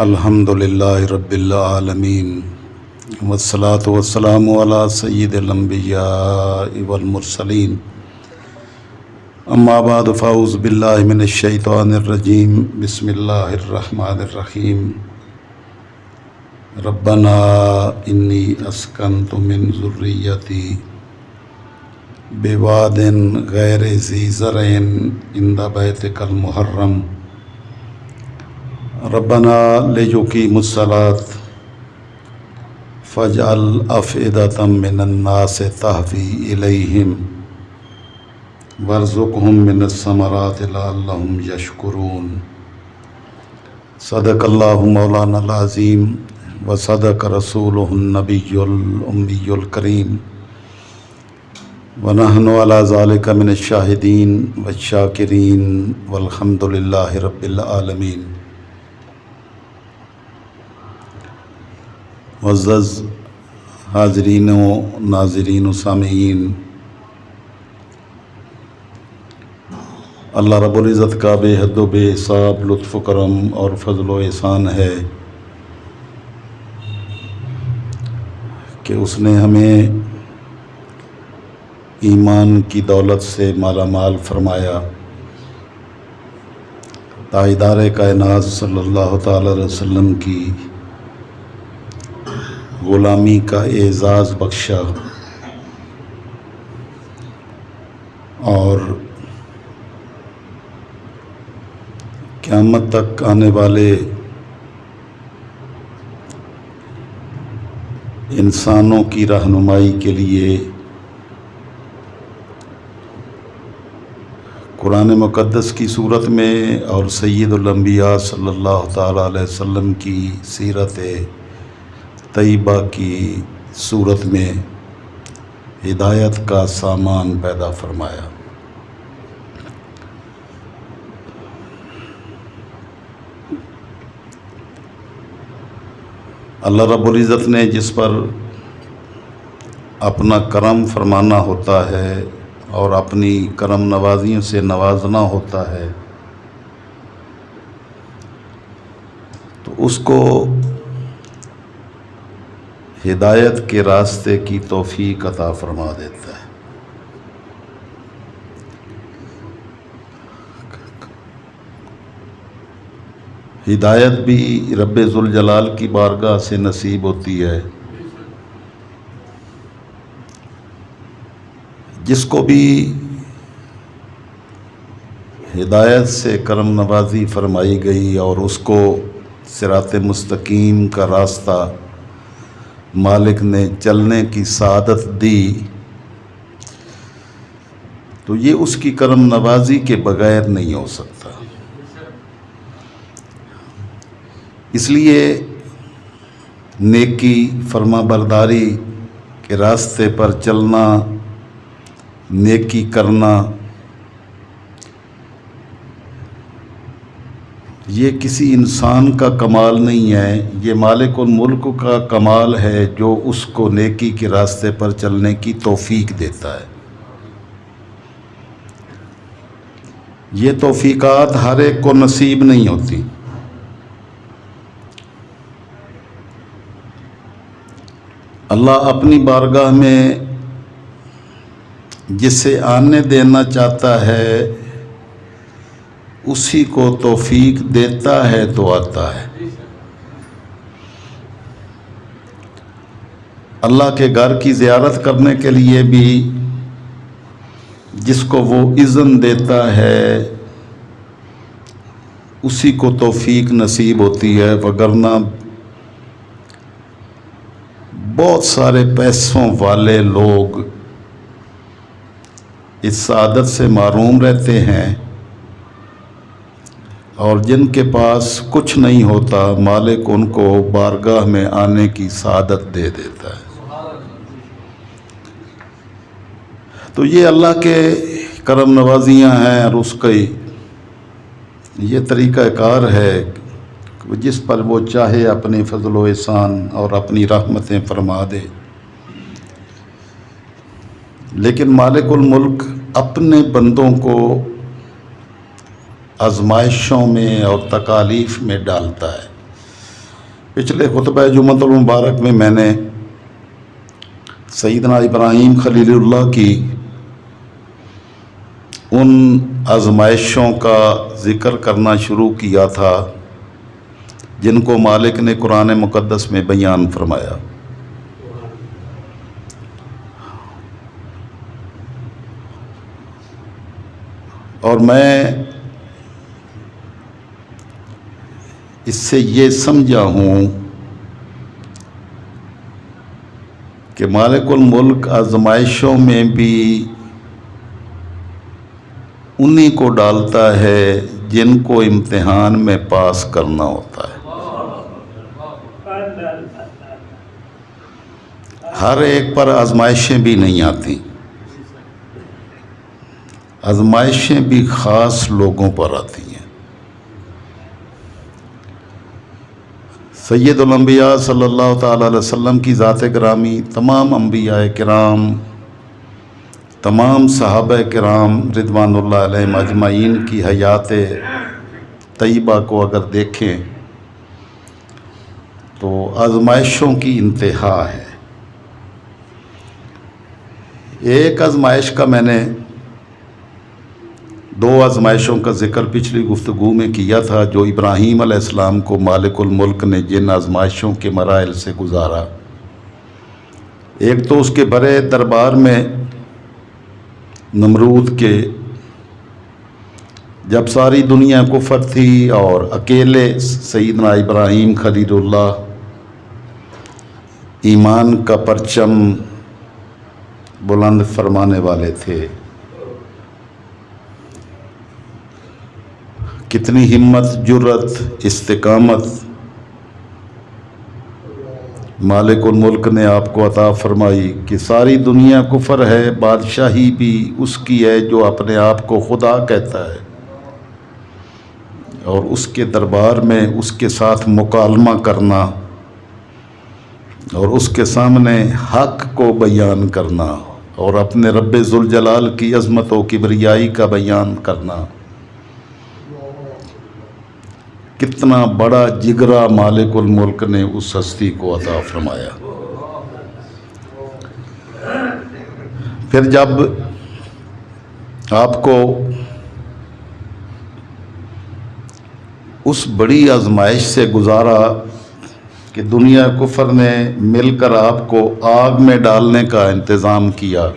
الحمدللہ رب العالمین والصلاة والسلام علی سید الانبیاء والمرسلین اما بعد فاعوذ باللہ من الشیطان الرجیم بسم اللہ الرحمن الرحیم ربنا انی اسکنت من ذریتی بواد غیر ذی زرع عند بیتک المحرم ربنا لیقیموا الصلاۃ فاجعل افئدۃ من الناس تہوی الیہم وارزقہم من الثمرات لعلہم یشکرون صدق اللہ مولانا العظیم وصدق رسولہ النبی الامی الکریم ونحن علی ذلک من الشاہدین والشاکرین والحمد للہ رب العالمین۔ معزز حاضرین و ناظرین و سامعین، اللہ رب العزت کا بے حد و بے حساب لطف و کرم اور فضل و احسان ہے کہ اس نے ہمیں ایمان کی دولت سے مالا مال فرمایا، تاجدار کائنات صلی اللہ تعالی علیہ وسلم کی غلامی کا اعزاز بخشا اور قیامت تک آنے والے انسانوں کی رہنمائی کے لیے قرآن مقدس کی صورت میں اور سید الانبیاء صلی اللہ تعالی علیہ وسلم کی سیرت طیبہ کی صورت میں ہدایت کا سامان پیدا فرمایا۔ اللہ رب العزت نے جس پر اپنا کرم فرمانا ہوتا ہے اور اپنی کرم نوازیوں سے نوازنا ہوتا ہے تو اس کو ہدایت کے راستے کی توفیق عطا فرما دیتا ہے۔ ہدایت بھی رب ذوالجلال کی بارگاہ سے نصیب ہوتی ہے۔ جس کو بھی ہدایت سے کرم نوازی فرمائی گئی اور اس کو صراط مستقیم کا راستہ مالک نے چلنے کی سعادت دی تو یہ اس کی کرم نوازی کے بغیر نہیں ہو سکتا۔ اس لیے نیکی فرما برداری کے راستے پر چلنا، نیکی کرنا، یہ کسی انسان کا کمال نہیں ہے، یہ مالک الملک کا کمال ہے جو اس کو نیکی کے راستے پر چلنے کی توفیق دیتا ہے۔ یہ توفیقات ہر ایک کو نصیب نہیں ہوتی۔ اللہ اپنی بارگاہ میں جسے آنے دینا چاہتا ہے اسی کو توفیق دیتا ہے تو آتا ہے۔ اللہ کے گھر کی زیارت کرنے کے لیے بھی جس کو وہ اذن دیتا ہے اسی کو توفیق نصیب ہوتی ہے، وگرنہ بہت سارے پیسوں والے لوگ اس سعادت سے محروم رہتے ہیں اور جن کے پاس کچھ نہیں ہوتا مالک ان کو بارگاہ میں آنے کی سعادت دے دیتا ہے۔ تو یہ اللہ کے کرم نوازیاں ہیں اور اس کا یہ طریقہ کار ہے جس پر وہ چاہے اپنے فضل و احسان اور اپنی رحمتیں فرما دے، لیکن مالک الملک اپنے بندوں کو آزمائشوں میں اور تکالیف میں ڈالتا ہے۔ پچھلے خطبہ جمعۃ المبارک میں نے سیدنا ابراہیم خلیل اللہ کی ان آزمائشوں کا ذکر کرنا شروع کیا تھا جن کو مالک نے قرآن مقدس میں بیان فرمایا۔ اور میں اس سے یہ سمجھا ہوں کہ مالک الملک آزمائشوں میں بھی انہی کو ڈالتا ہے جن کو امتحان میں پاس کرنا ہوتا ہے۔ ہر ایک پر آزمائشیں بھی نہیں آتی، آزمائشیں بھی خاص لوگوں پر آتی ہیں۔ سید الانبیاء صلی اللہ تعالی علیہ وسلم کی ذات گرامی، تمام انبیاء کرام، تمام صحابہ کرام رضوان اللہ علیہم اجمعین کی حیات طیبہ کو اگر دیکھیں تو آزمائشوں کی انتہا ہے۔ ایک آزمائش کا میں نے دو آزمائشوں کا ذکر پچھلی گفتگو میں کیا تھا جو ابراہیم علیہ السلام کو مالک الملک نے جن آزمائشوں کے مراحل سے گزارا۔ ایک تو اس کے بڑے دربار میں نمرود کے، جب ساری دنیا کفر تھی اور اکیلے سیدنا ابراہیم خلیل اللہ ایمان کا پرچم بلند فرمانے والے تھے، کتنی ہمت، جرت، استقامت مالک الملک نے آپ کو عطا فرمائی کہ ساری دنیا کفر ہے، بادشاہی بھی اس کی ہے جو اپنے آپ کو خدا کہتا ہے، اور اس کے دربار میں اس کے ساتھ مکالمہ کرنا اور اس کے سامنے حق کو بیان کرنا اور اپنے رب ذوالجلال کی عظمت و کبریائی کا بیان کرنا، کتنا بڑا جگرا مالک الملک نے اس ہستی کو عطا فرمایا۔ پھر جب آپ کو اس بڑی آزمائش سے گزارا کہ دنیا کفر نے مل کر آپ کو آگ میں ڈالنے کا انتظام کیا،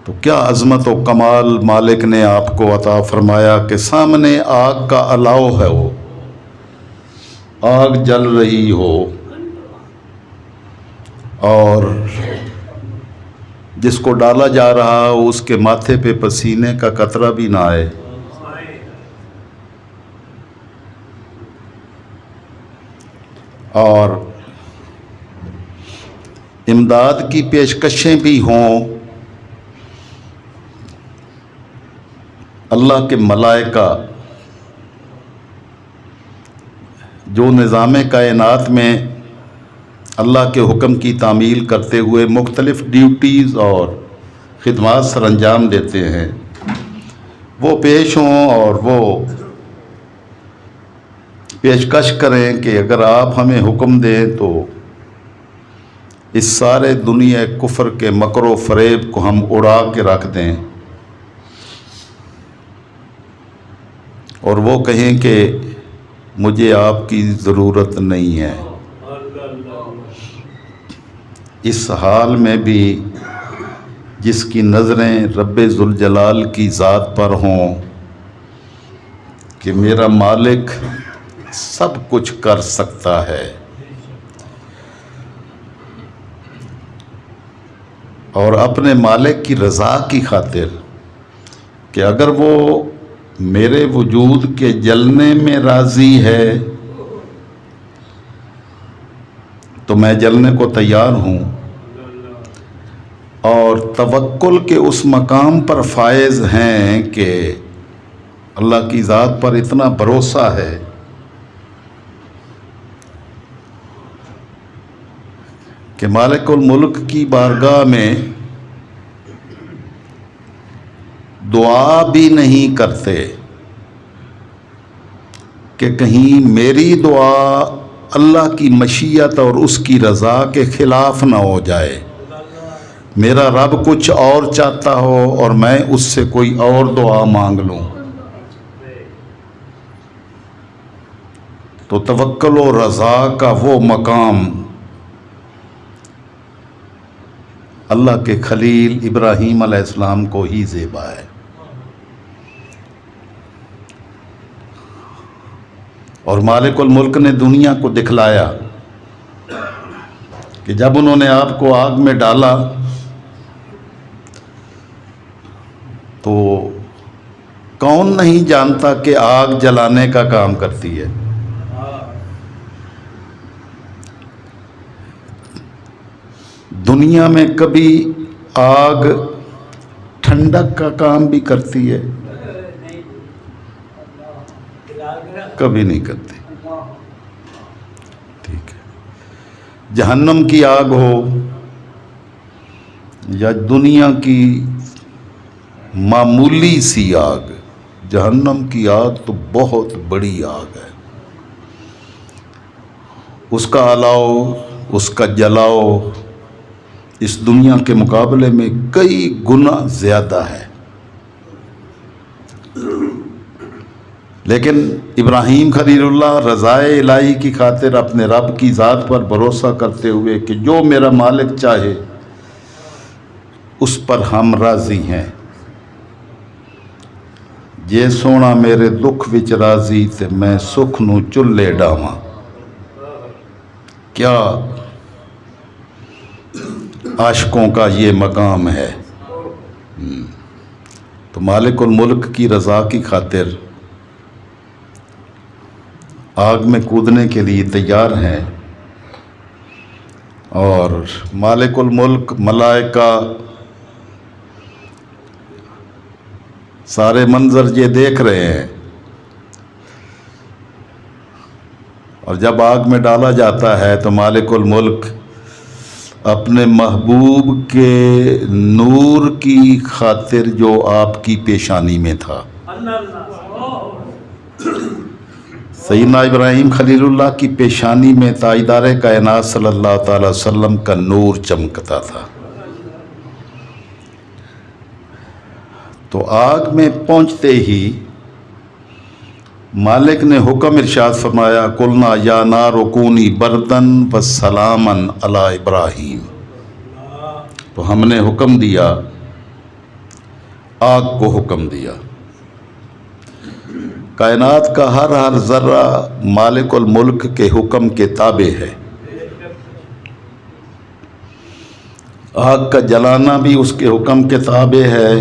تو کیا عظمت و کمال مالک نے آپ کو عطا فرمایا کہ سامنے آگ کا الاؤ ہے، وہ آگ جل رہی ہو اور جس کو ڈالا جا رہا ہو اس کے ماتھے پہ پسینے کا قطرہ بھی نہ آئے، اور امداد کی پیشکشیں بھی ہوں، اللہ کے ملائکہ جو نظام کائنات میں اللہ کے حکم کی تعمیل کرتے ہوئے مختلف ڈیوٹیز اور خدمات سر انجام دیتے ہیں، وہ پیش ہوں اور وہ پیشکش کریں کہ اگر آپ ہمیں حکم دیں تو اس سارے دنیا کفر کے مکر و فریب کو ہم اڑا کے رکھ دیں، اور وہ کہیں کہ مجھے آپ کی ضرورت نہیں ہے۔ اس حال میں بھی جس کی نظریں رب ذوالجلال کی ذات پر ہوں کہ میرا مالک سب کچھ کر سکتا ہے، اور اپنے مالک کی رضا کی خاطر کہ اگر وہ میرے وجود کے جلنے میں راضی ہے تو میں جلنے کو تیار ہوں، اور توکل کے اس مقام پر فائز ہیں کہ اللہ کی ذات پر اتنا بھروسہ ہے کہ مالک الملک کی بارگاہ میں دعا بھی نہیں کرتے کہ کہیں میری دعا اللہ کی مشیت اور اس کی رضا کے خلاف نہ ہو جائے، میرا رب کچھ اور چاہتا ہو اور میں اس سے کوئی اور دعا مانگ لوں۔ تو توکل و رضا کا وہ مقام اللہ کے خلیل ابراہیم علیہ السلام کو ہی زیبا ہے۔ اور مالک الملک نے دنیا کو دکھلایا کہ جب انہوں نے آپ کو آگ میں ڈالا تو کون نہیں جانتا کہ آگ جلانے کا کام کرتی ہے۔ دنیا میں کبھی آگ ٹھنڈک کا کام بھی کرتی ہے؟ کبھی نہیں کرتی۔ ٹھیک ہے، جہنم کی آگ ہو یا دنیا کی معمولی سی آگ، جہنم کی آگ تو بہت بڑی آگ ہے، اس کا الاؤ، اس کا جلاؤ اس دنیا کے مقابلے میں کئی گنا زیادہ ہے۔ لیکن ابراہیم خلیل اللہ رضائے الہی کی خاطر اپنے رب کی ذات پر بھروسہ کرتے ہوئے کہ جو میرا مالک چاہے اس پر ہم راضی ہیں، جے سونا میرے دکھ وچ راضی تے میں سکھ نو چلے ڈاواں۔ کیا عاشقوں کا یہ مقام ہے۔ تو مالک الملک کی رضا کی خاطر آگ میں کودنے کے لیے تیار ہیں، اور مالک الملک، ملائکہ سارے منظر یہ دیکھ رہے ہیں، اور جب آگ میں ڈالا جاتا ہے تو مالک الملک اپنے محبوب کے نور کی خاطر جو آپ کی پیشانی میں تھا، سیدنا ابراہیم خلیل اللہ کی پیشانی میں تاجدار کائنات صلی اللہ تعالی وسلم کا نور چمکتا تھا۔ تو آگ میں پہنچتے ہی مالک نے حکم ارشاد فرمایا، قلنا یا نار کونی بردن وسلاما علی ابراہیم۔ تو ہم نے حکم دیا، آگ کو حکم دیا، کائنات کا ہر ذرہ مالک الملک کے حکم کے تابع ہے۔ آگ کا جلانا بھی اس کے حکم کے تابع ہے،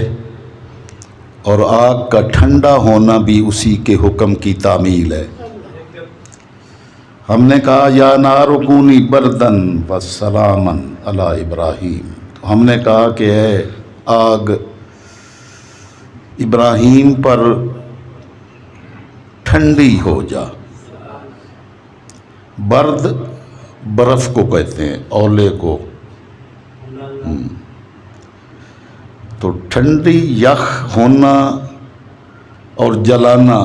اور آگ کا ٹھنڈا ہونا بھی اسی کے حکم کی تعمیل ہے۔ ہم نے کہا یا نار کونی بردن وسلاما علی ابراہیم، تو ہم نے کہا کہ اے آگ ابراہیم پر ٹھنڈی ہو جا۔ برد برف کو کہتے ہیں، اولے کو۔ تو ٹھنڈی یخ ہونا اور جلانا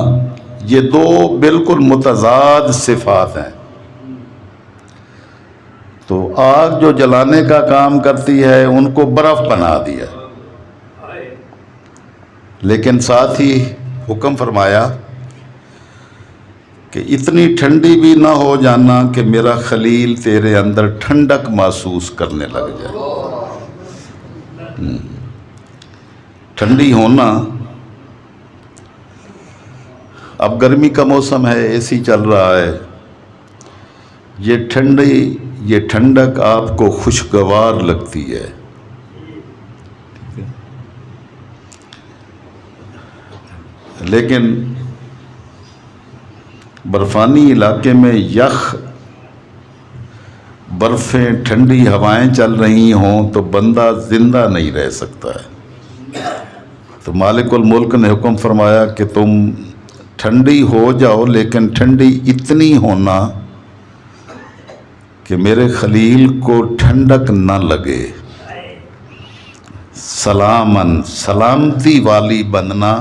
یہ دو بالکل متضاد صفات ہیں۔ تو آگ جو جلانے کا کام کرتی ہے ان کو برف بنا دیا، لیکن ساتھ ہی حکم فرمایا کہ اتنی ٹھنڈی بھی نہ ہو جانا کہ میرا خلیل تیرے اندر ٹھنڈک محسوس کرنے لگ جائے۔ ٹھنڈی ہونا، اب گرمی کا موسم ہے، اے سی چل رہا ہے، یہ ٹھنڈک آپ کو خوشگوار لگتی ہے، لیکن برفانی علاقے میں یخ، برفیں، ٹھنڈی ہوائیں چل رہی ہوں تو بندہ زندہ نہیں رہ سکتا ہے۔ تو مالک الملک نے حکم فرمایا کہ تم ٹھنڈی ہو جاؤ، لیکن ٹھنڈی اتنی ہونا کہ میرے خلیل کو ٹھنڈک نہ لگے۔ سلامن سلامتی والی بننا،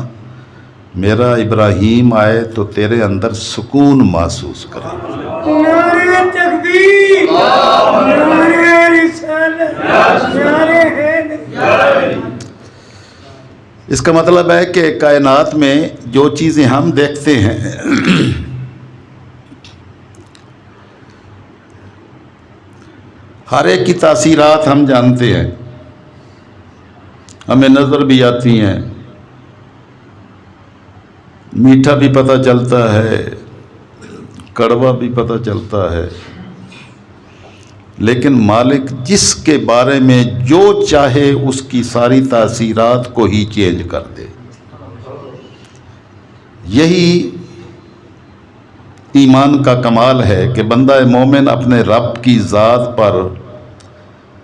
میرا ابراہیم آئے تو تیرے اندر سکون محسوس کرے۔ نعرہ تکبیر، نعرہ رسالت، نعرہ حیدر۔ اس کا مطلب ہے کہ کائنات میں جو چیزیں ہم دیکھتے ہیں ہر ایک کی تاثیرات ہم جانتے ہیں، ہمیں نظر بھی آتی ہیں، میٹھا بھی پتہ چلتا ہے، کڑوا بھی پتہ چلتا ہے، لیکن مالک جس کے بارے میں جو چاہے اس کی ساری تاثیرات کو ہی چینج کر دے۔ یہی ایمان کا کمال ہے کہ بندہ مومن اپنے رب کی ذات پر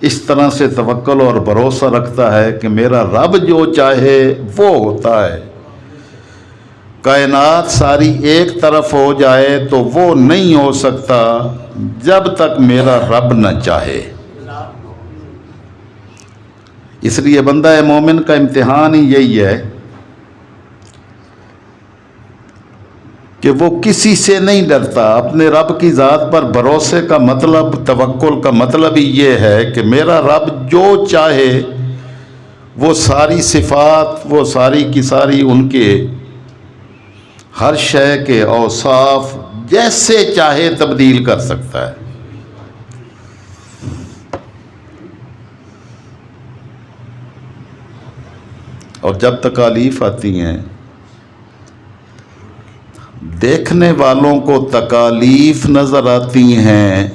اس طرح سے توکل اور بھروسہ رکھتا ہے کہ میرا رب جو چاہے وہ ہوتا ہے۔ کائنات ساری ایک طرف ہو جائے تو وہ نہیں ہو سکتا جب تک میرا رب نہ چاہے۔ اس لیے بندہ مومن کا امتحان ہی یہی ہے کہ وہ کسی سے نہیں ڈرتا۔ اپنے رب کی ذات پر بھروسے کا مطلب، توکل کا مطلب ہی یہ ہے کہ میرا رب جو چاہے وہ ساری صفات، وہ ساری کی ساری ان کے ہر شے کے اوصاف جیسے چاہے تبدیل کر سکتا ہے۔ اور جب تکالیف آتی ہیں، دیکھنے والوں کو تکالیف نظر آتی ہیں،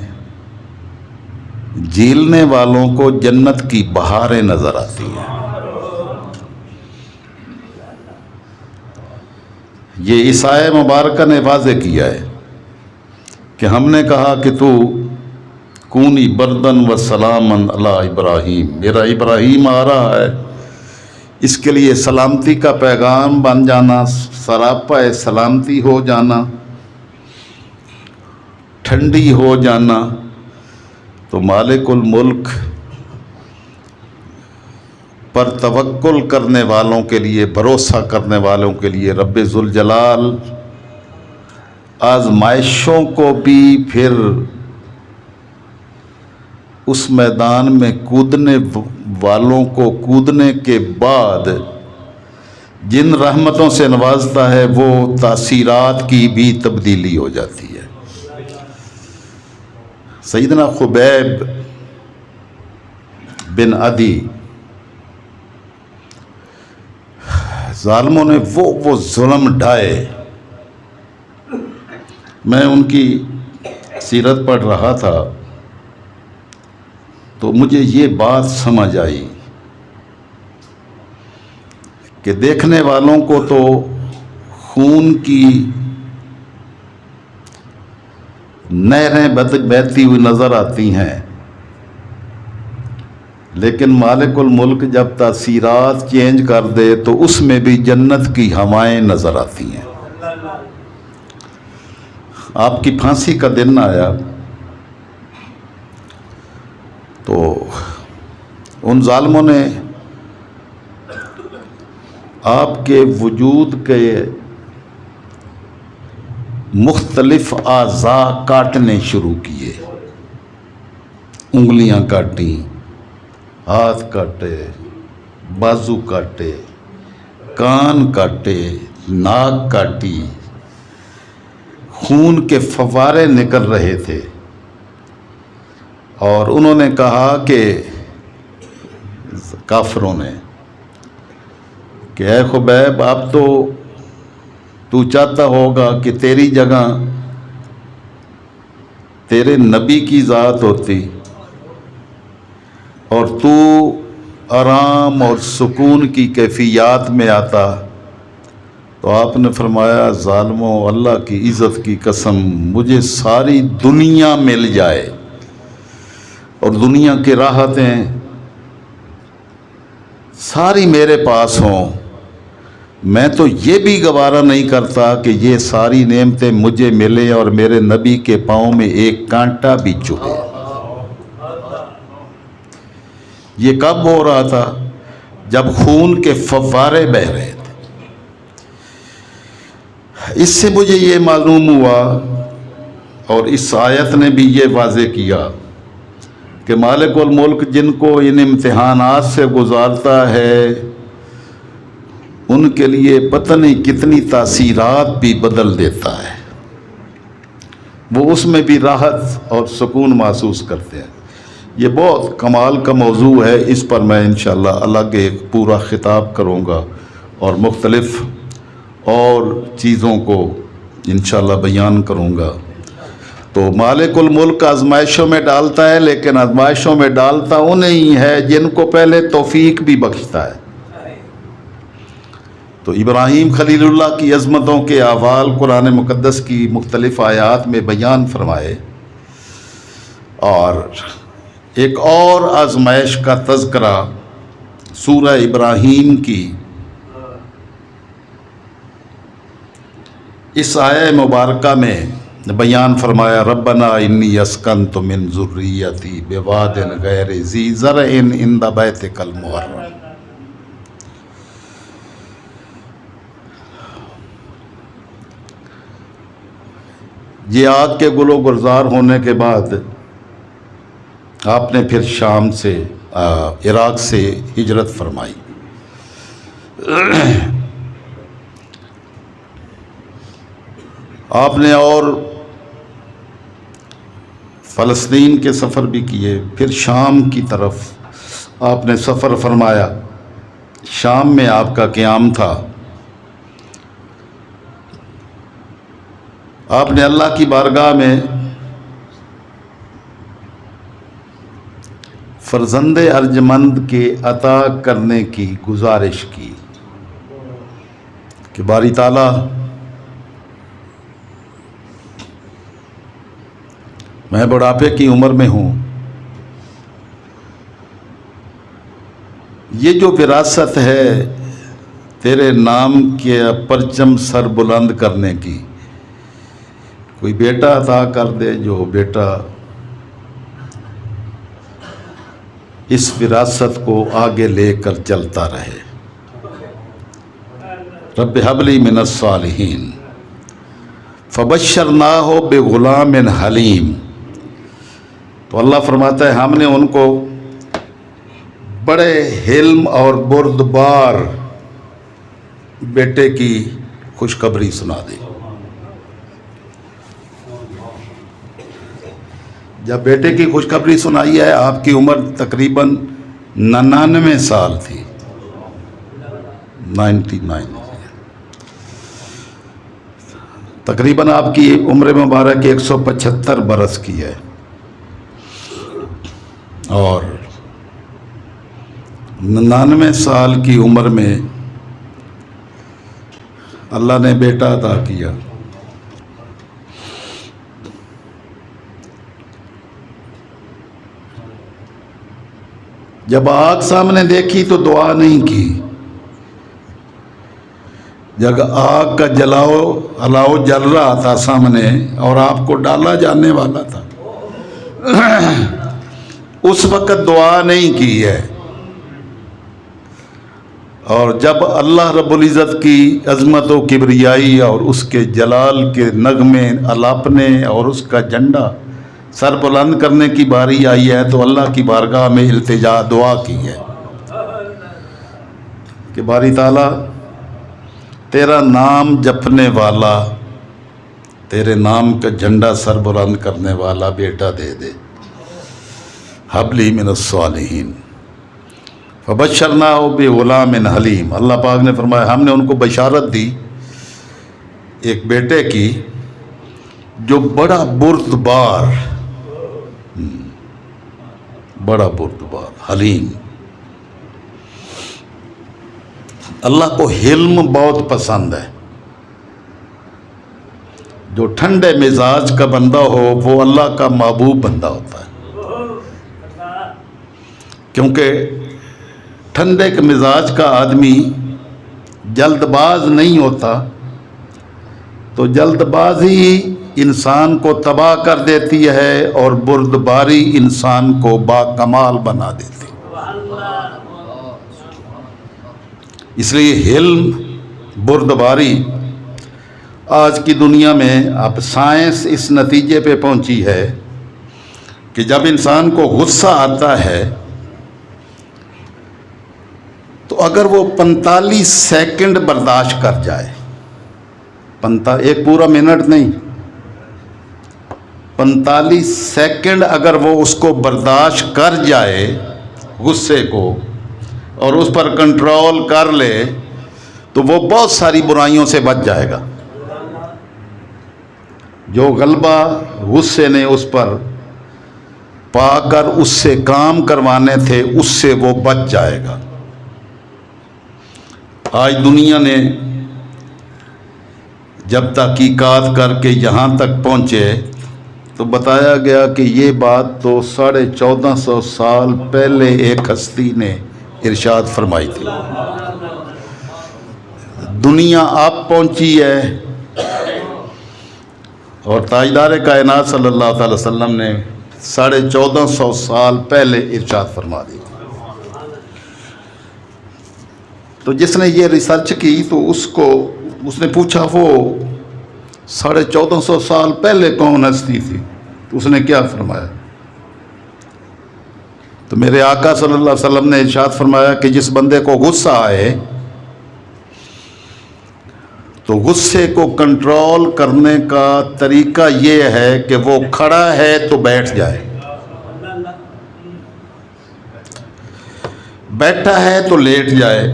جھیلنے والوں کو جنت کی بہاریں نظر آتی ہیں۔ یہ عیسائی مبارکہ نے واضح کیا ہے کہ ہم نے کہا کہ تو کونی بردن و سلامن علی ابراہیم، میرا ابراہیم آ رہا ہے، اس کے لیے سلامتی کا پیغام بن جانا، سراپا سلامتی ہو جانا، ٹھنڈی ہو جانا۔ تو مالک الملک پر توکل کرنے والوں کے لیے، بھروسہ کرنے والوں کے لیے رب ذوالجلال آزمائشوں کو بھی پھر اس میدان میں کودنے والوں کو کودنے کے بعد جن رحمتوں سے نوازتا ہے وہ تاثیرات کی بھی تبدیلی ہو جاتی ہے۔ سیدنا خبیب بن عدی، ظالموں نے وہ ظلم ڈھائے۔ میں ان کی سیرت پڑھ رہا تھا تو مجھے یہ بات سمجھ آئی کہ دیکھنے والوں کو تو خون کی نہریں بہتی ہوئی نظر آتی ہیں، لیکن مالک الملک جب تاثیرات چینج کر دے تو اس میں بھی جنت کی ہوائیں نظر آتی ہیں۔ آپ کی پھانسی کا دن آیا تو ان ظالموں نے آپ کے وجود کے مختلف اعضاء کاٹنے شروع کیے، انگلیاں کاٹی، ہاتھ کاٹے، بازو کاٹے، کان کاٹے، ناک کاٹی، خون کے فوارے نکل رہے تھے۔ اور انہوں نے کہا کہ کافروں نے کہ اے خبیب، اب تو چاہتا ہوگا کہ تیری جگہ تیرے نبی کی ذات ہوتی اور تو آرام اور سکون کی کیفیات میں آتا۔ تو آپ نے فرمایا، ظالموں، اللہ کی عزت کی قسم، مجھے ساری دنیا مل جائے اور دنیا کی راحتیں ساری میرے پاس ہوں، میں تو یہ بھی گوارا نہیں کرتا کہ یہ ساری نعمتیں مجھے ملے اور میرے نبی کے پاؤں میں ایک کانٹا بھی چبھے۔ یہ کب ہو رہا تھا؟ جب خون کے فوارے بہہ رہے تھے۔ اس سے مجھے یہ معلوم ہوا، اور اس آیت نے بھی یہ واضح کیا کہ مالک الملک جن کو ان امتحانات سے گزارتا ہے ان کے لیے پتہ نہیں کتنی تاثیرات بھی بدل دیتا ہے، وہ اس میں بھی راحت اور سکون محسوس کرتے ہیں۔ یہ بہت کمال کا موضوع ہے، اس پر میں انشاءاللہ الگ ایک پورا خطاب کروں گا اور مختلف اور چیزوں کو انشاءاللہ بیان کروں گا۔ تو مالک الملک آزمائشوں میں ڈالتا ہے، لیکن آزمائشوں میں ڈالتا انہیں ہے جن کو پہلے توفیق بھی بخشتا ہے۔ تو ابراہیم خلیل اللہ کی عظمتوں کے احوال قرآن مقدس کی مختلف آیات میں بیان فرمائے، اور ایک اور آزمائش کا تذکرہ سورہ ابراہیم کی اس آیہ مبارکہ میں بیان فرمایا، ربنا انی اسکنت من ذریتی بواد غیر ذی زرع عند بیتک المحرم۔ یہ آگ کے گل و گلزار ہونے کے بعد آپ نے پھر شام سے عراق سے ہجرت فرمائی۔ آپ نے اور فلسطین کے سفر بھی کیے، پھر شام کی طرف آپ نے سفر فرمایا۔ شام میں آپ کا قیام تھا۔ آپ نے اللہ کی بارگاہ میں فرزند ارجمند کے عطا کرنے کی گزارش کی کہ باری تعالیٰ میں بڑھاپے کی عمر میں ہوں، یہ جو وراثت ہے تیرے نام کے پرچم سر بلند کرنے کی، کوئی بیٹا عطا کر دے جو بیٹا اس وراثت کو آگے لے کر چلتا رہے۔ رب ہب لی من الصالحین فبشرناہ بغلام حلیم۔ تو اللہ فرماتا ہے ہم نے ان کو بڑے حلم اور بردبار بیٹے کی خوشخبری سنا دی۔ جب بیٹے کی خوشخبری سنائی ہے، آپ کی عمر تقریباً 99 سال تھی، 99 تقریباً آپ کی عمر مبارک 175 برس کی ہے، اور 99 سال کی عمر میں اللہ نے بیٹا عطا کیا۔ جب آگ سامنے دیکھی تو دعا نہیں کی، جب آگ کا الاؤ جل رہا تھا سامنے اور آپ کو ڈالا جانے والا تھا، اس وقت دعا نہیں کی ہے۔ اور جب اللہ رب العزت کی عظمت و کبریائی اور اس کے جلال کے نغمے الاپنے اور اس کا جھنڈا سر بلند کرنے کی باری آئی ہے، تو اللہ کی بارگاہ میں التجا دعا کی ہے کہ باری تعالیٰ تیرا نام جپنے والا، تیرے نام کا جھنڈا سر بلند کرنے والا بیٹا دے دے۔ حب لی من الصالحین فبشرناہ بغلام حلیم۔ اللہ پاک نے فرمایا ہم نے ان کو بشارت دی ایک بیٹے کی جو بڑا بردبار حلیم۔ اللہ کو حلم بہت پسند ہے۔ جو ٹھنڈے مزاج کا بندہ ہو وہ اللہ کا محبوب بندہ ہوتا ہے، کیونکہ ٹھنڈے کے مزاج کا آدمی جلد باز نہیں ہوتا، تو جلد بازی انسان کو تباہ کر دیتی ہے اور بردباری انسان کو با کمال بنا دیتی ہے۔ اس لیے حلم بردباری آج کی دنیا میں اب سائنس اس نتیجے پہ پہنچی ہے کہ جب انسان کو غصہ آتا ہے تو اگر وہ 45 سیکنڈ برداشت کر جائے، ایک پورا منٹ نہیں، 45 سیکنڈ اگر وہ اس کو برداشت کر جائے غصے کو اور اس پر کنٹرول کر لے تو وہ بہت ساری برائیوں سے بچ جائے گا۔ جو غلبہ غصے نے اس پر پا کر اس سے کام کروانے تھے اس سے وہ بچ جائے گا۔ آج دنیا نے جب تحقیقات کر کے یہاں تک پہنچے تو بتایا گیا کہ یہ بات تو 1450 سال پہلے ایک ہستی نے ارشاد فرمائی تھی۔ دنیا اب پہنچی ہے اور تاجدار کائنات صلی اللہ تعالی وسلم نے 1450 سال پہلے ارشاد فرما دی۔ تو جس نے یہ ریسرچ کی تو اس نے پوچھا وہ 1450 سال پہلے کون ہستی تھی، تو اس نے کیا فرمایا؟ تو میرے آقا صلی اللہ علیہ وسلم نے ارشاد فرمایا کہ جس بندے کو غصہ آئے تو غصے کو کنٹرول کرنے کا طریقہ یہ ہے کہ وہ کھڑا ہے تو بیٹھ جائے، بیٹھا ہے تو لیٹ جائے،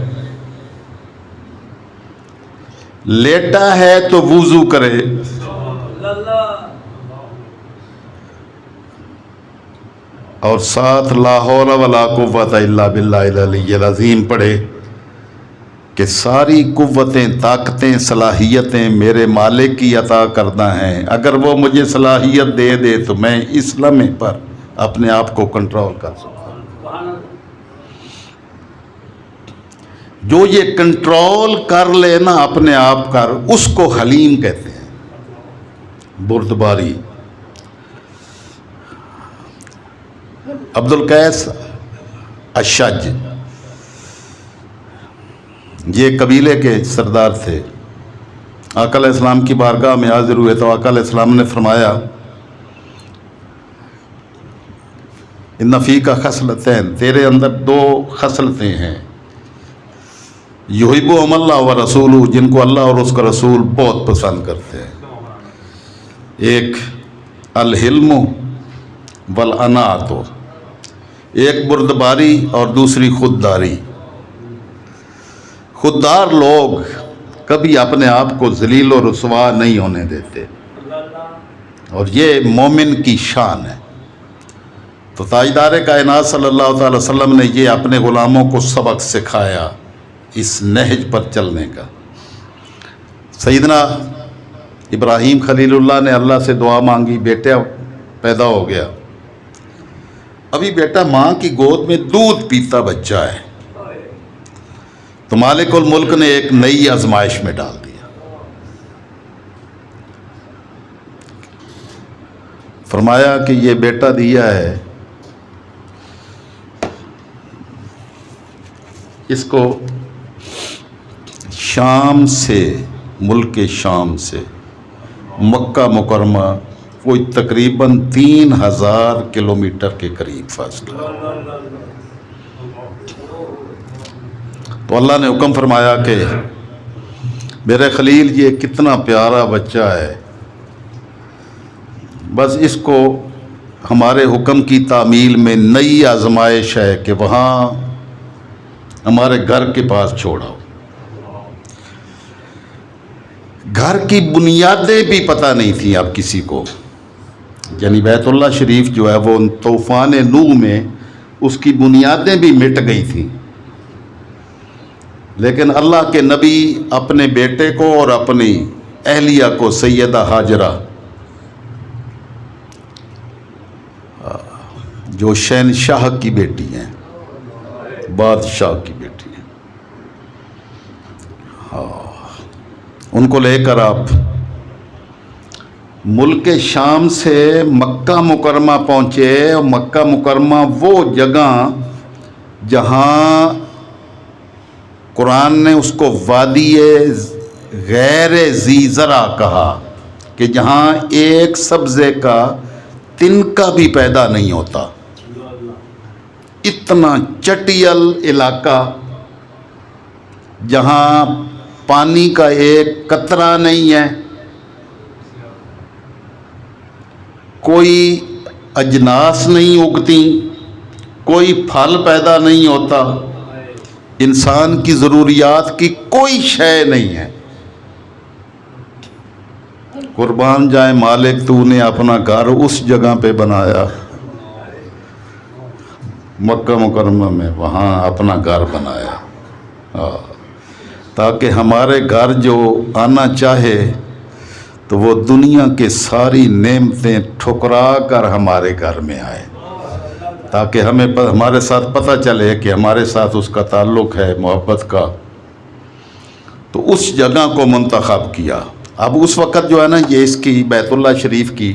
لیٹا ہے تو وضو کرے، اور ساتھ لا حول ولا قوت الا باللہ العلی العظیم پڑھے کہ ساری قوتیں، طاقتیں، صلاحیتیں میرے مالک کی عطا کردہ ہیں، اگر وہ مجھے صلاحیت دے دے تو میں اس لمحے پر اپنے آپ کو کنٹرول کر سکتا ہوں۔ جو یہ کنٹرول کر لے نا اپنے آپ کر، اس کو حلیم کہتے ہیں، بردباری۔ عبدالقیس اشج یہ قبیلے کے سردار تھے، آقا علیہ السلام کی بارگاہ میں حاضر ہوئے تو آقا علیہ السلام نے فرمایا ان فیک خصلتین، تیرے اندر 2 خصلتیں ہیں، یحبہم اللہ و رسولہ، جن کو اللہ اور اس کا رسول بہت پسند کرتے ہیں، ایک الحلم والانات، ایک بردباری اور دوسری خودداری۔ خوددار لوگ کبھی اپنے آپ کو ذلیل و رسوا نہیں ہونے دیتے، اور یہ مومن کی شان ہے۔ تو تاجدار کائنات صلی اللہ تعالی وسلم نے یہ اپنے غلاموں کو سبق سکھایا اس نہج پر چلنے کا۔ سیدنا ابراہیم خلیل اللہ نے اللہ سے دعا مانگی، بیٹا پیدا ہو گیا، ابھی بیٹا ماں کی گود میں دودھ پیتا بچہ ہے، تو مالک الملک نے ایک نئی آزمائش میں ڈال دیا۔ فرمایا کہ یہ بیٹا دیا ہے، اس کو شام سے، ملک شام سے مکہ مکرمہ کوئی تقریباً 3000 کلومیٹر کے قریب فاصلہ۔ تو اللہ نے حکم فرمایا کہ میرے خلیل یہ کتنا پیارا بچہ ہے، بس اس کو ہمارے حکم کی تعمیل میں نئی آزمائش ہے کہ وہاں ہمارے گھر کے پاس چھوڑاؤ۔ گھر کی بنیادیں بھی پتہ نہیں تھیں اب کسی کو، یعنی بیت اللہ شریف جو ہے وہ طوفان نوح میں اس کی بنیادیں بھی مٹ گئی تھیں، لیکن اللہ کے نبی اپنے بیٹے کو اور اپنی اہلیہ کو، سیدہ ہاجرہ جو شہنشاہ کی بیٹی ہیں، بادشاہ کی بیٹی ہیں، ان کو لے کر آپ ملک شام سے مکہ مکرمہ پہنچے، اور مکہ مکرمہ وہ جگہ جہاں قرآن نے اس کو وادی غیر ذی زرع کہا کہ جہاں ایک سبزے کا تنکا بھی پیدا نہیں ہوتا، اتنا چٹیل علاقہ جہاں پانی کا ایک قطرہ نہیں ہے، کوئی اجناس نہیں اگتی، کوئی پھل پیدا نہیں ہوتا، انسان کی ضروریات کی کوئی شے نہیں ہے۔ قربان جائے مالک، تو نے اپنا گھر اس جگہ پہ بنایا، مکہ مکرمہ میں، وہاں اپنا گھر بنایا تاکہ ہمارے گھر جو آنا چاہے تو وہ دنیا کے ساری نعمتیں ٹھکرا کر ہمارے گھر میں آئے، تاکہ ہمارے ساتھ پتہ چلے کہ ہمارے ساتھ اس کا تعلق ہے محبت کا۔ تو اس جگہ کو منتخب کیا۔ اب اس وقت جو ہے نا، یہ اس کی بیت اللہ شریف کی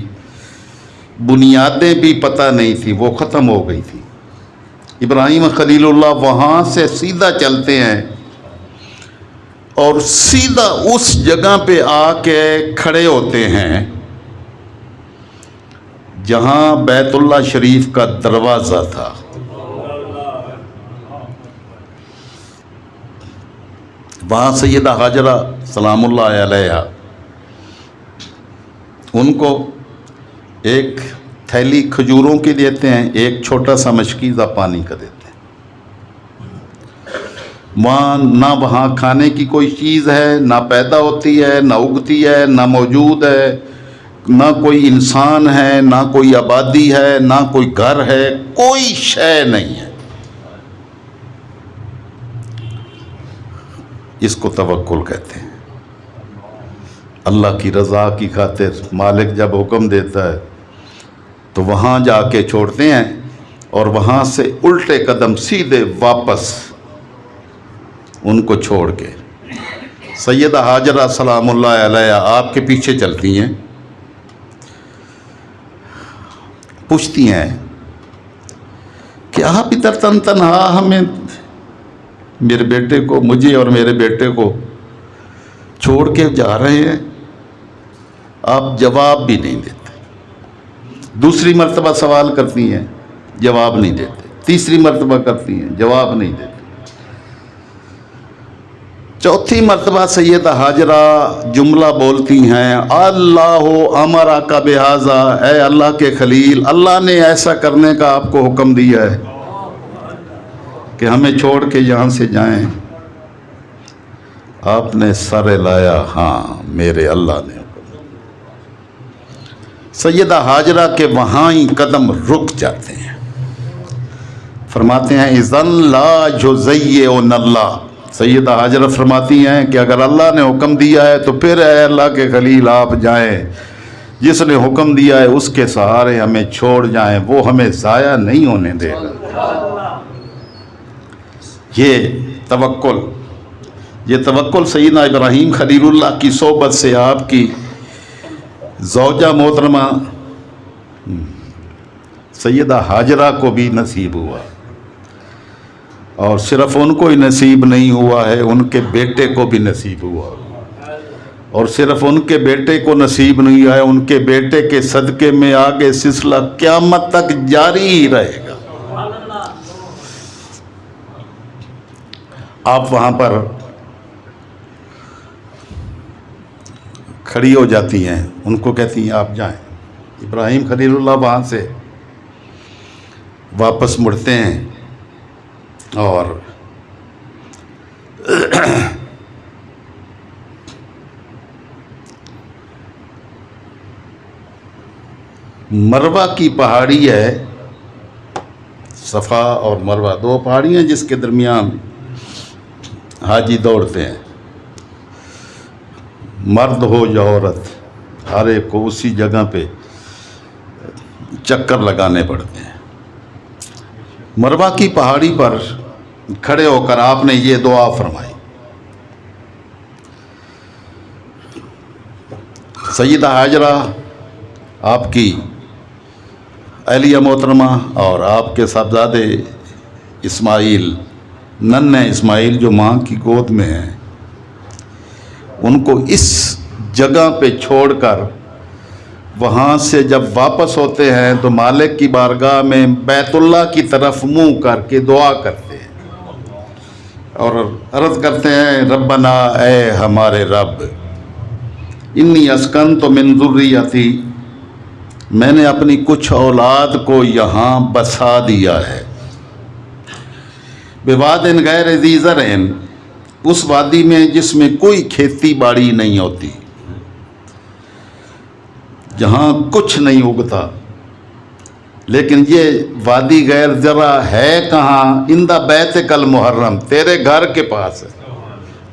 بنیادیں بھی پتہ نہیں تھی، وہ ختم ہو گئی تھی۔ ابراہیم خلیل اللہ وہاں سے سیدھا چلتے ہیں اور سیدھا اس جگہ پہ آ کے کھڑے ہوتے ہیں جہاں بیت اللہ شریف کا دروازہ تھا۔ وہاں سیدہ حاجرہ سلام اللہ علیہا ان کو ایک تھیلی کھجوروں کی دیتے ہیں، ایک چھوٹا سا مشکیزہ پانی کا دیتے ہیں۔ وہاں کھانے کی کوئی چیز ہے، نہ پیدا ہوتی ہے، نہ اگتی ہے، نہ موجود ہے، نہ کوئی انسان ہے، نہ کوئی آبادی ہے، نہ کوئی گھر ہے، کوئی شے نہیں ہے۔ اس کو توکل کہتے ہیں۔ اللہ کی رضا کی خاطر مالک جب حکم دیتا ہے تو وہاں جا کے چھوڑتے ہیں، اور وہاں سے الٹے قدم سیدھے واپس ان کو چھوڑ کے سیدہ حاجرہ سلام اللہ علیہا آپ کے پیچھے چلتی ہیں، پوچھتی ہیں کہ آپ ادھر تنہا ہمیں، میرے بیٹے کو، مجھے اور میرے بیٹے کو چھوڑ کے جا رہے ہیں؟ آپ جواب بھی نہیں دیتے۔ دوسری مرتبہ سوال کرتی ہیں، جواب نہیں دیتے۔ تیسری مرتبہ کرتی ہیں، جواب نہیں دیتے۔ چوتھی مرتبہ سیدہ حاجرہ جملہ بولتی ہیں، اللہ امرک بہذا، اے اللہ کے خلیل، اللہ نے ایسا کرنے کا آپ کو حکم دیا ہے کہ ہمیں چھوڑ کے یہاں سے جائیں؟ آپ نے سر ہلایا، ہاں میرے اللہ نے حکم۔ سیدہ حاجرہ کے وہاں ہی قدم رک جاتے ہیں، فرماتے ہیں اذن لا یضیعن اللہ۔ سیدہ حاجرہ فرماتی ہیں کہ اگر اللہ نے حکم دیا ہے تو پھر اے اللہ کے خلیل آپ جائیں، جس نے حکم دیا ہے اس کے سہارے ہمیں چھوڑ جائیں، وہ ہمیں ضائع نہیں ہونے دے گا۔ یہ توکل سیدنا ابراہیم خلیل اللہ کی صحبت سے آپ کی زوجہ محترمہ سیدہ حاجرہ کو بھی نصیب ہوا، اور صرف ان کو ہی نصیب نہیں ہوا ہے، ان کے بیٹے کو بھی نصیب ہوا، اور صرف ان کے بیٹے کو نصیب نہیں ہے، ان کے بیٹے کے صدقے میں آگے سلسلہ قیامت تک جاری ہی رہے گا۔ آپ وہاں پر کھڑی ہو جاتی ہیں، ان کو کہتی ہیں آپ جائیں۔ ابراہیم خلیل اللہ وہاں سے واپس مڑتے ہیں اور مروہ کی پہاڑی ہے، صفا اور مروہ دو پہاڑیاں جس کے درمیان حاجی دوڑتے ہیں، مرد ہو یا عورت، ہر ایک کو اسی جگہ پہ چکر لگانے پڑتے ہیں۔ مروہ کی پہاڑی پر کھڑے ہو کر آپ نے یہ دعا فرمائی، سیدہ حاجرہ آپ کی اہلیہ محترمہ اور آپ کے صاحبزادے اسماعیل ننھے اسماعیل جو ماں کی گود میں ہیں، ان کو اس جگہ پہ چھوڑ کر وہاں سے جب واپس ہوتے ہیں تو مالک کی بارگاہ میں بیت اللہ کی طرف منہ کر کے دعا کرتے ہیں اور عرض کرتے ہیں ربنا، اے ہمارے رب، انی اسکنت من ذریتی، میں نے اپنی کچھ اولاد کو یہاں بسا دیا ہے، بواد غیر ذی زرع، اس وادی میں جس میں کوئی کھیتی باڑی نہیں ہوتی، جہاں کچھ نہیں اگتا، لیکن یہ وادی غیر زرع ہے کہاں؟ عند بیتک المحرم، تیرے گھر کے پاس ہے،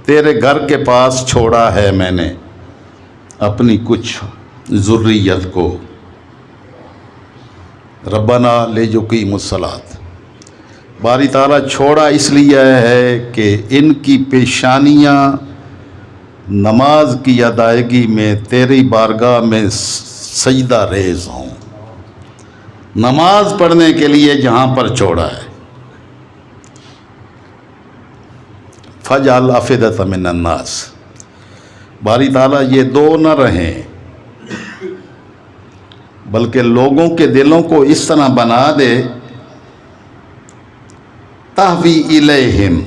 تیرے گھر کے پاس چھوڑا ہے میں نے اپنی کچھ ذریت کو۔ ربنا لیقیموا الصلاۃ، باری تعالیٰ چھوڑا اس لیے ہے کہ ان کی پیشانیاں نماز کی ادائیگی میں تیری بارگاہ میں سجدہ ریز ہوں، نماز پڑھنے کے لیے جہاں پر چھوڑا ہے۔ فَاجْعَلْ أَفْئِدَةً مِّنَ النَّاسِ، باری تعالیٰ یہ دو نہ رہیں بلکہ لوگوں کے دلوں کو اس طرح بنا دے، تہوی الیہم،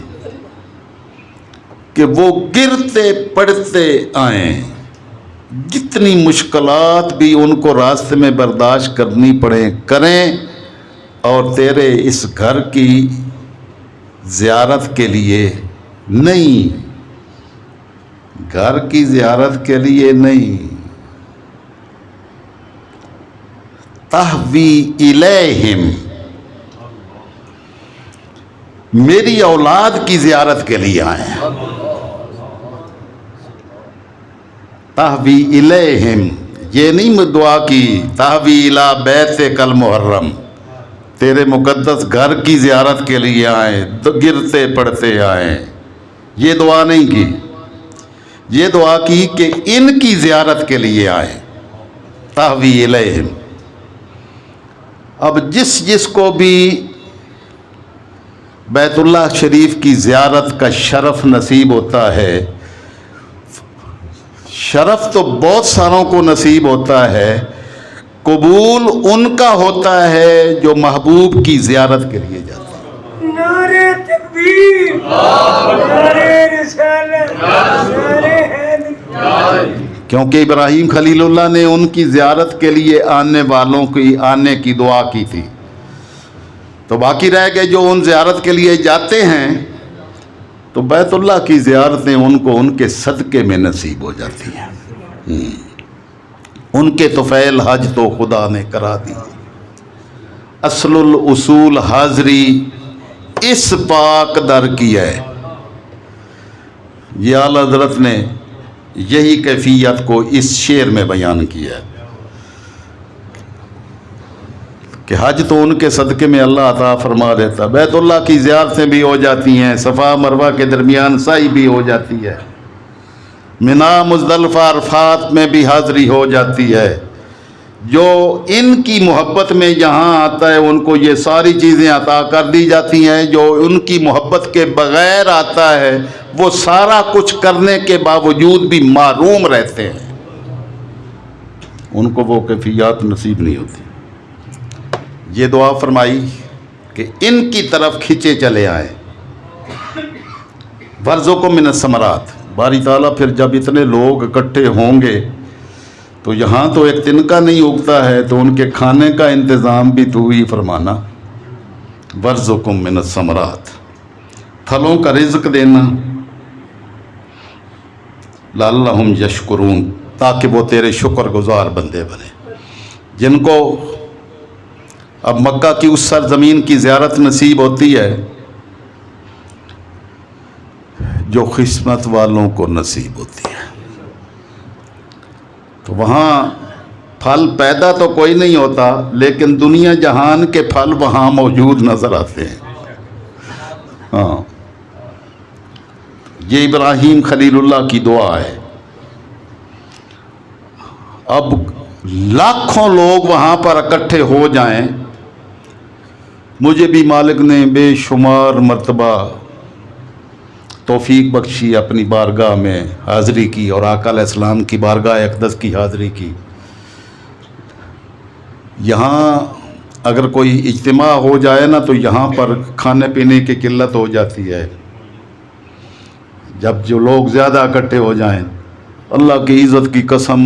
کہ وہ گرتے پڑتے آئیں، جتنی مشکلات بھی ان کو راستے میں برداشت کرنی پڑیں کریں، اور تیرے اس گھر کی زیارت کے لیے نہیں، گھر کی زیارت کے لیے نہیں، تہوی الیہم، میری اولاد کی زیارت کے لیے آئے ہیں۔ تہوی الیہم، یہ نہیں دعا کی تہوی الی بیتک المحرم، تیرے مقدس گھر کی زیارت کے لیے آئیں، گرتے پڑتے آئیں، یہ دعا نہیں کی، یہ دعا کی کہ ان کی زیارت کے لیے آئیں، تہوی الیہم۔ اب جس کو بھی بیت اللہ شریف کی زیارت کا شرف نصیب ہوتا ہے، شرف تو بہت ساروں کو نصیب ہوتا ہے، قبول ان کا ہوتا ہے جو محبوب کی زیارت کے لیے جاتے ہیں۔ نعرہ تکبیر، نعرہ رسالت، نعرہ حیدر۔ کیونکہ ابراہیم خلیل اللہ نے ان کی زیارت کے لیے آنے والوں کی آنے کی دعا کی تھی، تو باقی رہ گئے جو ان زیارت کے لیے جاتے ہیں، تو بیت اللہ کی زیارتیں ان کو ان کے صدقے میں نصیب ہو جاتی ہیں۔ ان کے طفیل حج تو خدا نے کرا دی۔ اصل الاصول حاضری اس پاک در کی ہے۔ یہ اعلیٰ حضرت نے یہی کیفیت کو اس شعر میں بیان کیا ہے کہ حج تو ان کے صدقے میں اللہ عطا فرما دیتا، بیت اللہ کی زیارتیں بھی ہو جاتی ہیں، صفا مروہ کے درمیان سعی بھی ہو جاتی ہے، منا مزدلفہ عرفات میں بھی حاضری ہو جاتی ہے۔ جو ان کی محبت میں جہاں آتا ہے ان کو یہ ساری چیزیں عطا کر دی جاتی ہیں، جو ان کی محبت کے بغیر آتا ہے وہ سارا کچھ کرنے کے باوجود بھی محروم رہتے ہیں، ان کو وہ کیفیات نصیب نہیں ہوتی۔ یہ دعا فرمائی کہ ان کی طرف کھینچے چلے آئیں۔ وَارْزُقْهُم مِّنَ الثَّمَرَاتِ، باری تعالیٰ پھر جب اتنے لوگ اکٹھے ہوں گے تو یہاں تو ایک تنکا نہیں اگتا ہے، تو ان کے کھانے کا انتظام بھی تو ہی فرمانا۔ وَارْزُقْهُم مِّنَ الثَّمَرَاتِ، پھلوں کا رزق دینا، لَعَلَّهُمْ يَشْكُرُونَ، تاکہ وہ تیرے شکر گزار بندے بنے۔ جن کو اب مکہ کی اس سرزمین کی زیارت نصیب ہوتی ہے، جو قسمت والوں کو نصیب ہوتی ہے، تو وہاں پھل پیدا تو کوئی نہیں ہوتا، لیکن دنیا جہان کے پھل وہاں موجود نظر آتے ہیں۔ ہاں، یہ ابراہیم خلیل اللہ کی دعا ہے۔ اب لاکھوں لوگ وہاں پر اکٹھے ہو جائیں، مجھے بھی مالک نے بے شمار مرتبہ توفیق بخشی اپنی بارگاہ میں حاضری کی اور آقا علیہ السلام کی بارگاہ اقدس کی حاضری کی۔ یہاں اگر کوئی اجتماع ہو جائے نا تو یہاں پر کھانے پینے کی قلت ہو جاتی ہے۔ جب جو لوگ زیادہ اکٹھے ہو جائیں، اللہ کی عزت کی قسم،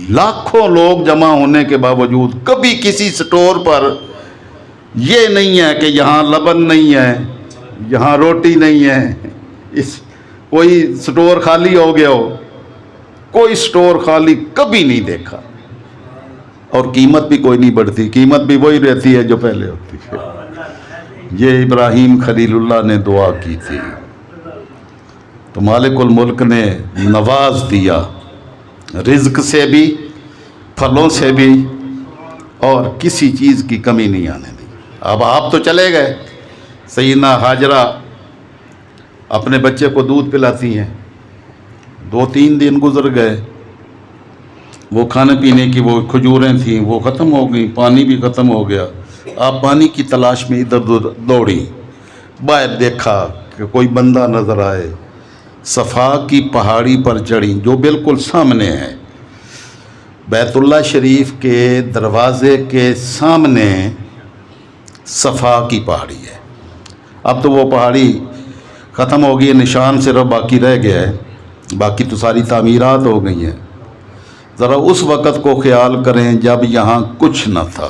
لاکھوں لوگ جمع ہونے کے باوجود کبھی کسی سٹور پر یہ نہیں ہے کہ یہاں لبن نہیں ہے، یہاں روٹی نہیں ہے، کوئی سٹور خالی ہو گیا ہو، کوئی سٹور خالی کبھی نہیں دیکھا۔ اور قیمت بھی کوئی نہیں بڑھتی، قیمت بھی وہی رہتی ہے جو پہلے ہوتی ہے۔ یہ ابراہیم خلیل اللہ نے دعا کی تھی تو مالک الملک نے نواز دیا، رزق سے بھی، پھلوں سے بھی، اور کسی چیز کی کمی نہیں آنے دی۔ اب آپ تو چلے گئے، سیدنا ہاجرہ اپنے بچے کو دودھ پلاتی ہیں، 2-3 دن گزر گئے، وہ کھانے پینے کی وہ کھجوریں تھیں وہ ختم ہو گئیں، پانی بھی ختم ہو گیا۔ آپ پانی کی تلاش میں ادھر ادھر دوڑی، باہر دیکھا کہ کوئی بندہ نظر آئے، صفا کی پہاڑی پر چڑھی جو بالکل سامنے ہے، بیت اللہ شریف کے دروازے کے سامنے صفا کی پہاڑی ہے۔ اب تو وہ پہاڑی ختم ہو گئی ہے، نشان صرف باقی رہ گیا ہے، باقی تو ساری تعمیرات ہو گئی ہیں۔ ذرا اس وقت کو خیال کریں جب یہاں کچھ نہ تھا۔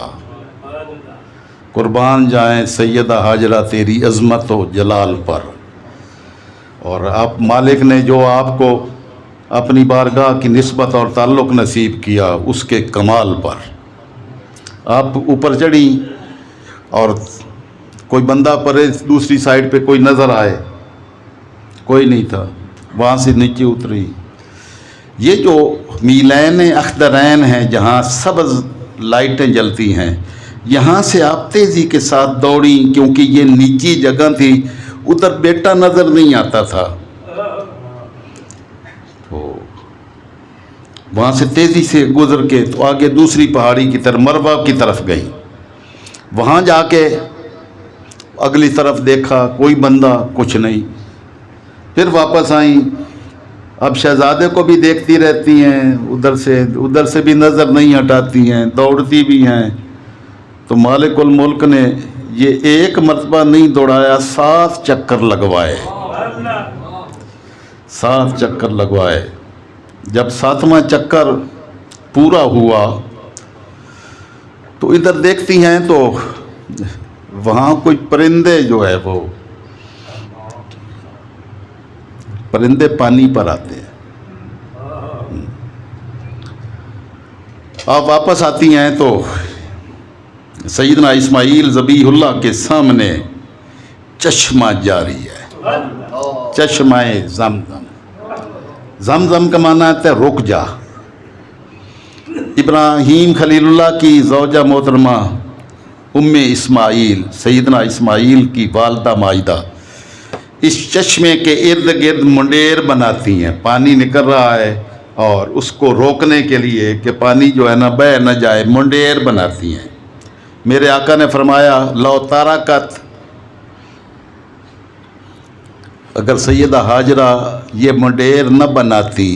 قربان جائیں سیدہ ہاجرہ تیری عظمت و جلال پر، اور آپ مالک نے جو آپ کو اپنی بارگاہ کی نسبت اور تعلق نصیب کیا اس کے کمال پر۔ آپ اوپر چڑھی اور کوئی بندہ پرے دوسری سائڈ پہ کوئی نظر آئے، کوئی نہیں تھا، وہاں سے نیچے اتری۔ یہ جو میلین اخضرین ہیں جہاں سبز لائٹیں جلتی ہیں، یہاں سے آپ تیزی کے ساتھ دوڑیں کیونکہ یہ نیچی جگہ تھی، ادھر بیٹا نظر نہیں آتا تھا، تو وہاں سے تیزی سے گزر کے تو آگے دوسری پہاڑی کی طرف مروہ کی طرف گئی۔ وہاں جا کے اگلی طرف دیکھا کوئی بندہ کچھ نہیں، پھر واپس آئیں۔ اب شہزادے کو بھی دیکھتی رہتی ہیں، ادھر سے بھی نظر نہیں ہٹاتی ہیں، دوڑتی بھی ہیں۔ تو مالک الملک نے یہ ایک مرتبہ نہیں دوڑایا، 7 چکر لگوائے، 7 چکر لگوائے۔ جب 7واں چکر پورا ہوا تو ادھر دیکھتی ہیں تو وہاں کوئی پرندے جو ہے وہ پرندے پانی پر آتے ہیں۔ آپ واپس آتی ہیں تو سیدنا اسماعیل ذبیح اللہ کے سامنے چشمہ جاری ہے، چشمہ زمزم۔ زمزم کا معنی ہے رک جا۔ ابراہیم خلیل اللہ کی زوجہ محترمہ ام اسماعیل، سیدنا اسماعیل کی والدہ مائدہ، اس چشمے کے ارد گرد منڈیر بناتی ہیں، پانی نکل رہا ہے اور اس کو روکنے کے لیے کہ پانی جو ہے نا بہہ نہ جائے، منڈیر بناتی ہیں۔ میرے آقا نے فرمایا لو تارکت، اگر سیدہ ہاجرہ یہ منڈیر نہ بناتی،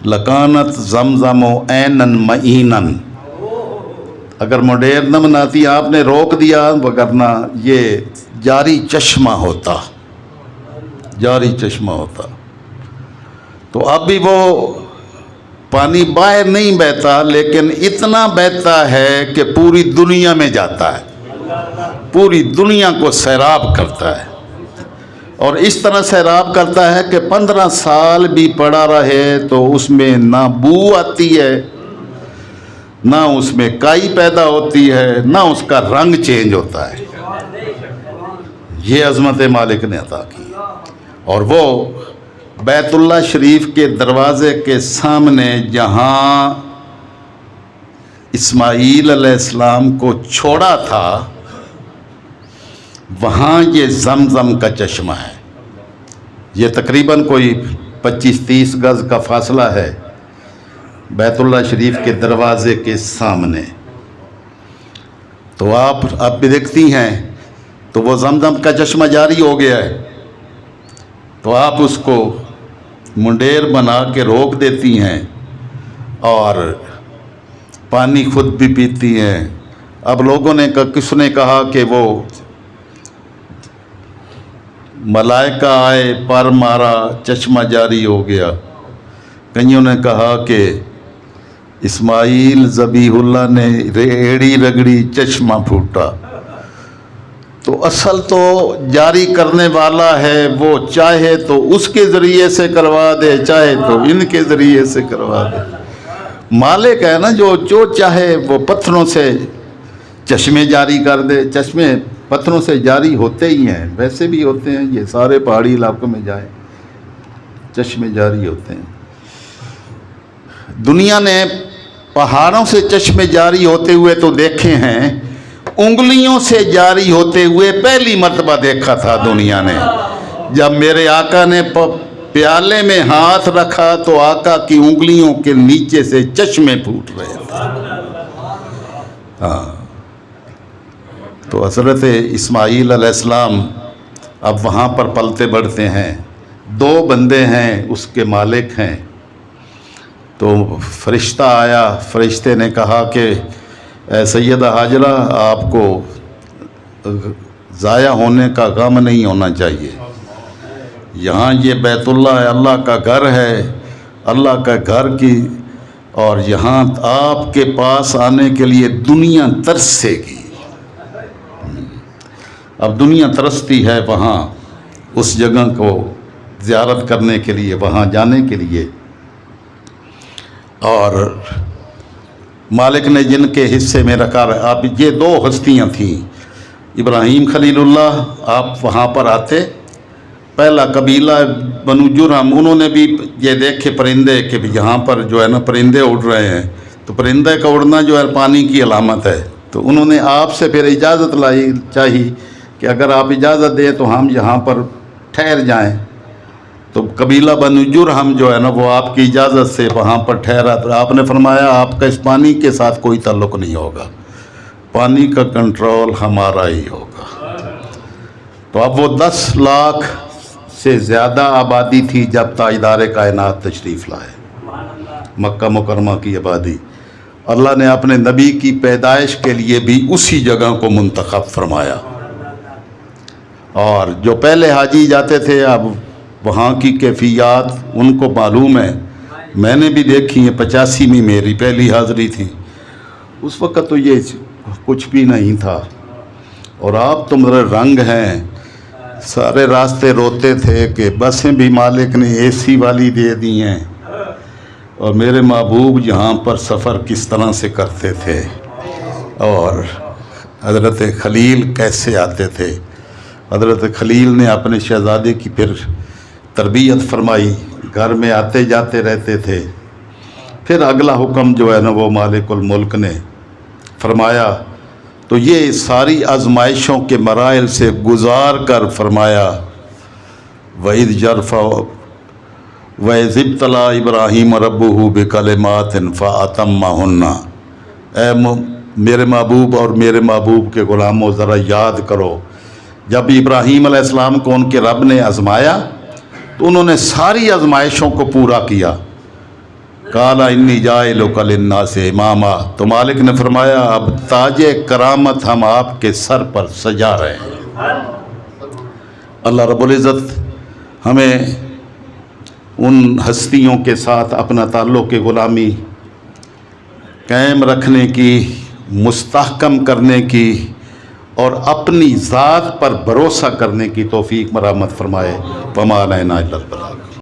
لکانت زمزم عینن معینن، اگر منڈیر نہ بناتی، آپ نے روک دیا، وگرنہ یہ جاری چشمہ ہوتا، جاری چشمہ ہوتا۔ تو اب بھی وہ پانی باہر نہیں بہتا، لیکن اتنا بہتا ہے کہ پوری دنیا میں جاتا ہے، پوری دنیا کو سیراب کرتا ہے، اور اس طرح سیراب کرتا ہے کہ 15 سال بھی پڑا رہے تو اس میں نہ بو آتی ہے، نہ اس میں کائی پیدا ہوتی ہے، نہ اس کا رنگ چینج ہوتا ہے۔ یہ عظمت مالک نے عطا کی، اور وہ بیت اللہ شریف کے دروازے کے سامنے جہاں اسماعیل علیہ السلام کو چھوڑا تھا، وہاں یہ زمزم کا چشمہ ہے۔ یہ تقریباً کوئی 25-30 گز کا فاصلہ ہے بیت اللہ شریف کے دروازے کے سامنے۔ تو آپ اب بھی دیکھتی ہیں تو وہ زمزم کا چشمہ جاری ہو گیا ہے، تو آپ اس کو منڈیر بنا کے روک دیتی ہیں اور پانی خود بھی پیتی ہیں۔ اب لوگوں نے کس نے کہا کہ وہ ملائکہ آئے، پر مارا، چشمہ جاری ہو گیا۔ کئیوں نے کہا کہ اسماعیل ذبیح اللہ نے ایڑی رگڑی، چشمہ پھوٹا۔ تو اصل تو جاری کرنے والا ہے، وہ چاہے تو اس کے ذریعے سے کروا دے، چاہے تو ان کے ذریعے سے کروا دے۔ مالک ہے نا جو چاہے وہ پتھروں سے چشمے جاری کر دے۔ چشمے پتھروں سے جاری ہوتے ہی ہیں، ویسے بھی ہوتے ہیں، یہ سارے پہاڑی علاقوں میں جائیں چشمے جاری ہوتے ہیں۔ دنیا نے پہاڑوں سے چشمے جاری ہوتے ہوئے تو دیکھے ہیں، انگلیوں سے جاری ہوتے ہوئے پہلی مرتبہ دیکھا تھا دنیا نے۔ جب میرے آقا نے پیالے میں ہاتھ رکھا تو آقا کی انگلیوں کے نیچے سے چشمے پھوٹ رہے تھے۔ ہاں، تو حضرت اسماعیل علیہ السلام اب وہاں پر پلتے بڑھتے ہیں۔ 2 بندے ہیں، اس کے مالک ہیں۔ تو فرشتہ آیا، فرشتے نے کہا کہ اے سیدہ ہاجرہ، آپ کو ضائع ہونے کا غم نہیں ہونا چاہیے۔ یہاں یہ بیت اللہ ہے، اللہ کا گھر ہے، اللہ کا گھر کی، اور یہاں آپ کے پاس آنے کے لیے دنیا ترسے گی۔ اب دنیا ترستی ہے وہاں اس جگہ کو زیارت کرنے کے لیے، وہاں جانے کے لیے۔ اور مالک نے جن کے حصے میں رکھا، اب یہ 2 ہستیاں تھیں، ابراہیم خلیل اللہ، آپ وہاں پر آتے۔ پہلا قبیلہ بنو جرہم، انہوں نے بھی یہ دیکھے پرندے کہ یہاں پر جو ہے نا پرندے اڑ رہے ہیں، تو پرندے کا اڑنا جو ہے پانی کی علامت ہے، تو انہوں نے آپ سے پھر اجازت لائی چاہی کہ اگر آپ اجازت دیں تو ہم یہاں پر ٹھہر جائیں۔ تو قبیلہ بنو جرہم جو ہے نا وہ آپ کی اجازت سے وہاں پر ٹھہرا، تو آپ نے فرمایا آپ کا اس پانی کے ساتھ کوئی تعلق نہیں ہوگا، پانی کا کنٹرول ہمارا ہی ہوگا۔ تو اب وہ 10 لاکھ سے زیادہ آبادی تھی جب تاجدار کائنات تشریف لائے، مکہ مکرمہ کی آبادی۔ اللہ نے اپنے نبی کی پیدائش کے لیے بھی اسی جگہ کو منتخب فرمایا، اور جو پہلے حاجی جاتے تھے اب وہاں کی کیفیات ان کو معلوم ہے، میں نے بھی دیکھی ہے۔ 85 میں میری پہلی حاضری تھی، اس وقت تو یہ کچھ بھی نہیں تھا، اور آپ تو میرے رنگ ہیں، سارے راستے روتے تھے کہ بسیں بھی مالک نے اے سی والی دے دی ہیں، اور میرے محبوب یہاں پر سفر کس طرح سے کرتے تھے، اور حضرت خلیل کیسے آتے تھے۔ حضرت خلیل نے اپنے شہزادے کی پھر تربیت فرمائی، گھر میں آتے جاتے رہتے تھے۔ پھر اگلا حکم جو ہے نا وہ مالک الملک نے فرمایا، تو یہ ساری آزمائشوں کے مراحل سے گزار کر فرمایا، وَإِذْ يَرْفَعُ وَإِذِ ابْتَلَىٰ إِبْرَاهِيمَ رَبُّهُ بِكَلِمَاتٍ فَأَتَمَّهُنَّ۔ اے میرے محبوب اور میرے محبوب کے غلاموں، ذرا یاد کرو جب ابراہیم علیہ السلام کو ان کے رب نے آزمایا تو انہوں نے ساری آزمائشوں کو پورا کیا۔ قَالَ إِنِّي جَاعِلُكَ لِلنَّاسِ إِمَامًا، تو مالک نے فرمایا اب تاج کرامت ہم آپ کے سر پر سجا رہے ہیں۔ اللہ رب العزت ہمیں ان ہستیوں کے ساتھ اپنا تعلق غلامی قائم رکھنے کی، مستحکم کرنے کی، اور اپنی ذات پر بھروسہ کرنے کی توفیق مرحمت فرمائے۔ وما علینا الا البلاغ۔